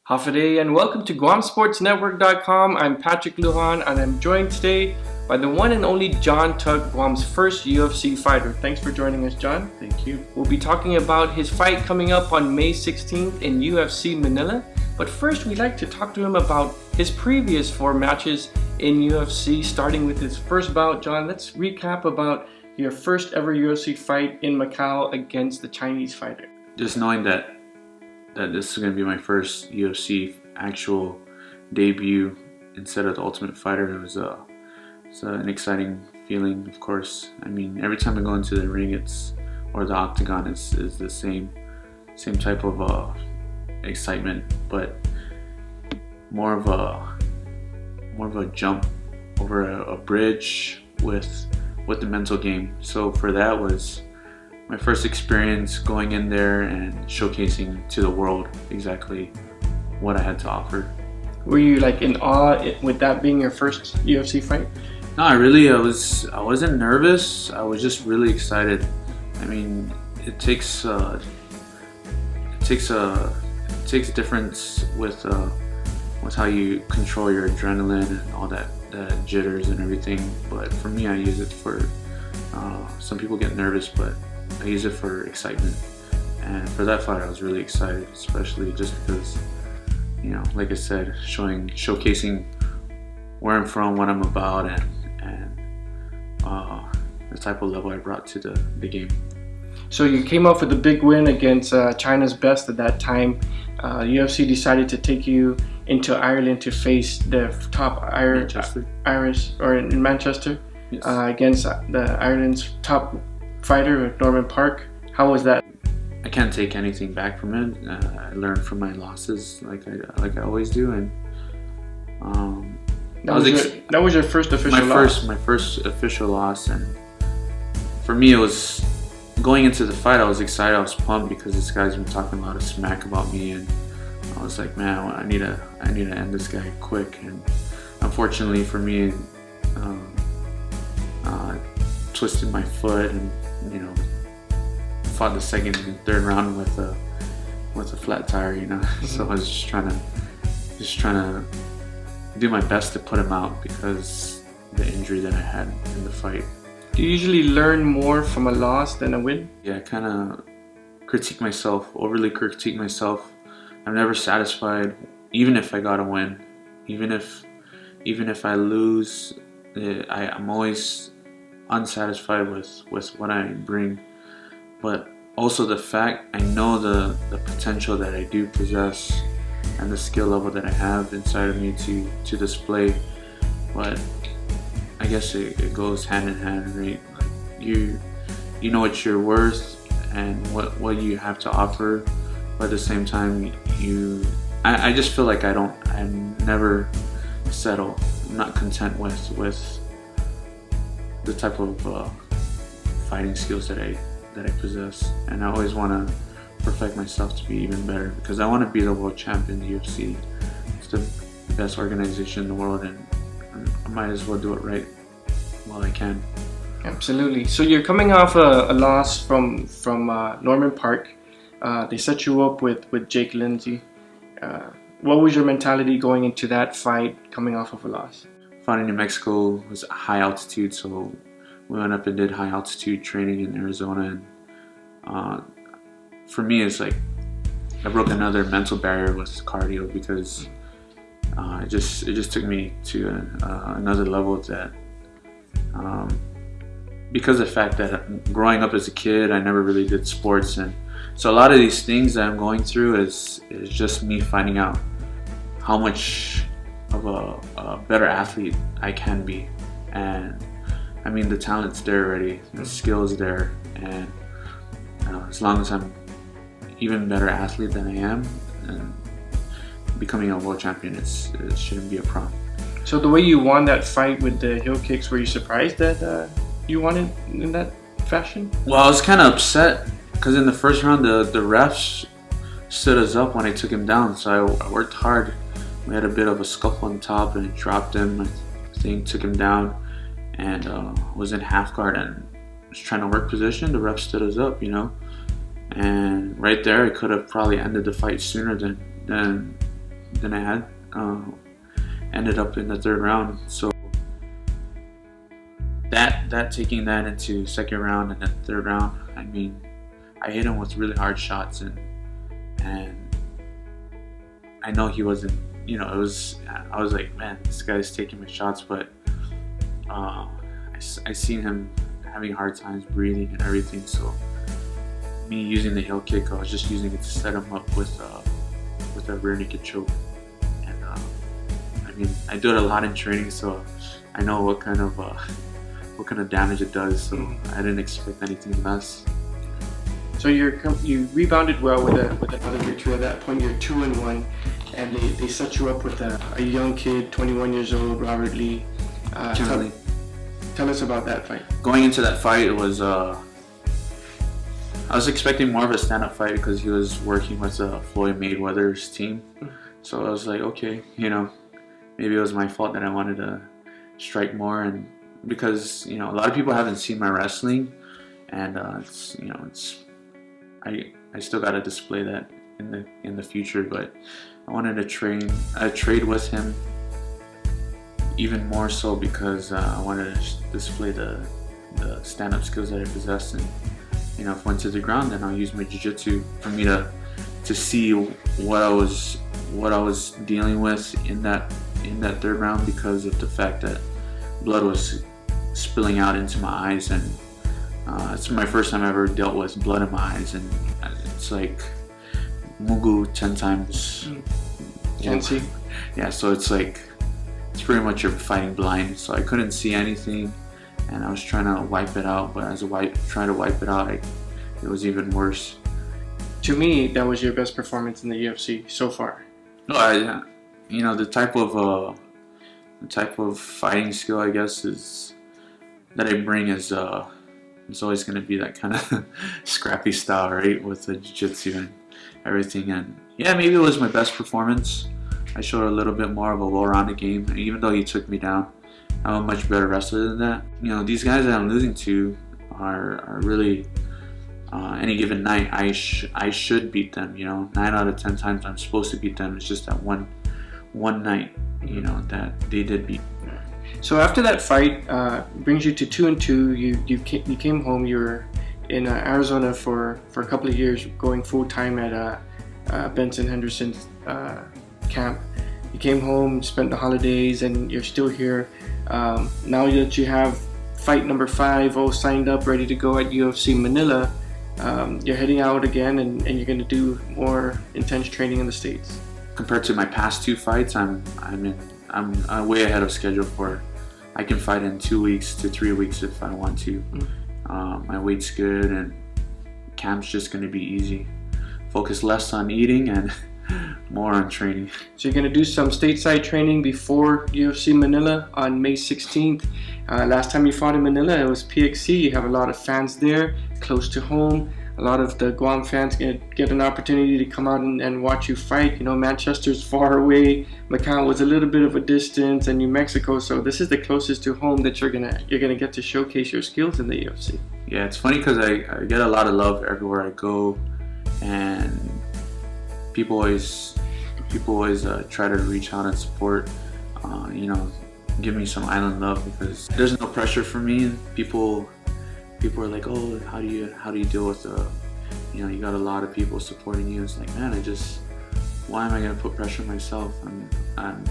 Hafaday and welcome to GuamSportsNetwork.com. I'm Patrick Lujan and I'm joined today by the one and only John Tuck, Guam's first UFC fighter. Thanks for joining us, John. Thank you. We'll be talking about his fight coming up on May 16th in UFC Manila. But first, we'd like to talk to him about his previous 4 matches in UFC, starting with his first bout. John, let's recap about your first ever UFC fight in Macau against the Chinese fighter. Just knowing that this is going to be my first UFC actual debut instead of the Ultimate Fighter, it's an exciting feeling, of course. I mean, every time I go into the ring, or the octagon, is the same type of excitement, but more of a jump over a bridge with the mental game. So for that was my first experience going in there and showcasing to the world exactly what I had to offer. Were you like in awe with that being your first UFC fight? No, I wasn't nervous. I was just really excited. I mean, it takes difference with how you control your adrenaline and all that jitters and everything. But for me, I use it for some people get nervous, but I use it for excitement. And for that fight, I was really excited, especially just because, like I said, showcasing where I'm from, what I'm about, and the type of level I brought to the game. So you came up with a big win against China's best at that time. UFC decided to take you into Ireland to face the top Irish, or in Manchester, yes, against the Ireland's top fighter, Norman Park. How was that? I can't take anything back from it. I learned from my losses, like I always do, and that was your first official loss. My first official loss, and for me, it was going into the fight. I was excited. I was pumped because this guy's been talking a lot of smack about me, and I was like, man, I need to end this guy quick. And unfortunately for me, twisted my foot and fought the second and third round with a flat tire. Mm-hmm. So I was just trying to do my best to put him out because the injury that I had in the fight. Do you usually learn more from a loss than a win? Yeah, I kind of overly critique myself. I'm never satisfied, even if I got a win. Even if I lose, I'm always unsatisfied with what I bring. But also the fact I know the potential that I do possess and the skill level that I have inside of me to display. But I guess it goes hand in hand, right? Like you know what you're worth and what you have to offer, but at the same time I just feel like I never settle. I'm not content with the type of fighting skills that I possess, and I always want to perfect myself to be even better because I want to be the world champion in the UFC. It's the best organization in the world, and I might as well do it right while I can. Absolutely. So you're coming off a loss from Norman Park. They set you up with Jake Lindsay. What was your mentality going into that fight, coming off of a loss? Fought in New Mexico, was high altitude, so we went up and did high altitude training in Arizona. And for me, it's like I broke another mental barrier with cardio because it just took me to another level. That because of the fact that growing up as a kid, I never really did sports, and so a lot of these things that I'm going through is just me finding out how much of a better athlete I can be. And I mean, the talent's there already, the skill's there, and as long as I'm even better athlete than I am, and becoming a world champion, it shouldn't be a problem. So the way you won that fight with the heel kicks, were you surprised that you won it in that fashion? Well, I was kind of upset because in the first round, the refs stood us up when I took him down, so I worked hard. We had a bit of a scuffle on top, and it dropped him. I think took him down, and was in half guard and was trying to work position. The ref stood us up, And right there, I could have probably ended the fight sooner than than I had. Ended up in the third round. So that taking that into second round and then third round, I mean, I hit him with really hard shots, and I know he wasn't, you know, I was like, man, this guy's taking my shots, but I seen him having hard times breathing and everything. So me using the heel kick, I was just using it to set him up with a rear naked choke. And I mean, I do it a lot in training, so I know what kind of damage it does. So I didn't expect anything less. So you rebounded well with another victory. At that point, you're 2-1, and they set you up with a young kid, 21 years old, Robert Lee. Tell us about that fight. Going into that fight, it was I was expecting more of a stand-up fight because he was working with Floyd Mayweather's team. So I was like, okay, you know, maybe it was my fault that I wanted to strike more, and because, you know, a lot of people haven't seen my wrestling, and it's, you know, it's I still got to display that in the future, but I wanted to trade with him even more so because I wanted to display the stand-up skills that I possess. And, you know, if I went to the ground, then I'll use my jiu-jitsu for me to see what I was dealing with in that third round, because of the fact that blood was spilling out into my eyes, and it's my first time I ever dealt with blood in my eyes, and it's like Mugu 10 times. Can't see. Yeah, so it's like, it's pretty much you're fighting blind. So I couldn't see anything, and I was trying to wipe it out, but as I tried to wipe it out, it was even worse. To me, that was your best performance in the UFC so far. No, you know, the type of fighting skill, I guess, that I bring is it's always going to be that kind of scrappy style, right, with the jiu-jitsu and everything. And yeah, maybe it was my best performance. I showed a little bit more of a well-rounded game, and even though he took me down, I'm a much better wrestler than that. You know, these guys that I'm losing to are really, any given night, I should beat them. You know, 9 out of 10 times I'm supposed to beat them. It's just that one night, you know, that they did beat. So after that fight, brings you to 2-2. You came home. You were in Arizona for a couple of years, going full time at Benson Henderson's camp. You came home, spent the holidays, and you're still here. Now that you have fight number 5 all signed up, ready to go at UFC Manila, you're heading out again, and you're going to do more intense training in the States. Compared to my past 2 fights, I'm way ahead of schedule. I can fight in 2 weeks to 3 weeks if I want to. My weight's good, and camp's just going to be easy. Focus less on eating and more on training. So you're going to do some stateside training before UFC Manila on May 16th. Last time you fought in Manila, it was PXC. You have a lot of fans there, close to home. A lot of the Guam fans get an opportunity to come out and watch you fight. You know, Manchester's far away, Macau was a little bit of a distance, and New Mexico. So this is the closest to home that you're gonna get to showcase your skills in the UFC. Yeah, it's funny because I get a lot of love everywhere I go, and people always try to reach out and support. You know, give me some island love, because there's no pressure for me. People are like, oh, how do you deal with you know, you got a lot of people supporting you. It's like, man, why am I gonna put pressure on myself? I'm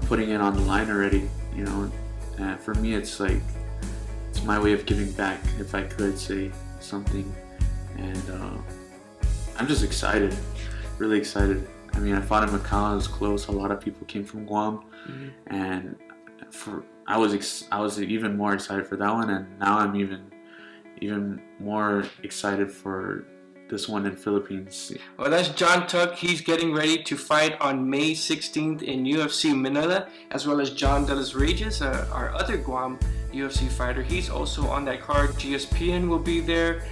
putting it on the line already, you know. And for me, it's like, it's my way of giving back, if I could say something. And I'm just excited, really excited. I mean, I fought in Macau, it was close. A lot of people came from Guam, and I was even more excited for that one, and now I'm even more excited for this one in Philippines. Well, that's John Tuck. He's getting ready to fight on May 16th in UFC Manila, as well as John De Los Reyes, our other Guam UFC fighter. He's also on that card. GSPN will be there.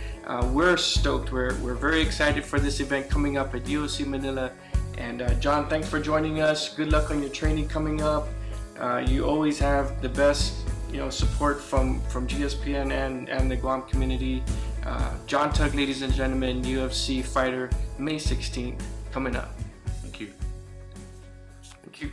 We're stoked. We're very excited for this event coming up at UFC Manila. And John, thanks for joining us. Good luck on your training coming up. You always have the best, you know, support from GSPN and the Guam community. John Tuck, ladies and gentlemen, UFC fighter, May 16th, coming up. Thank you. Thank you.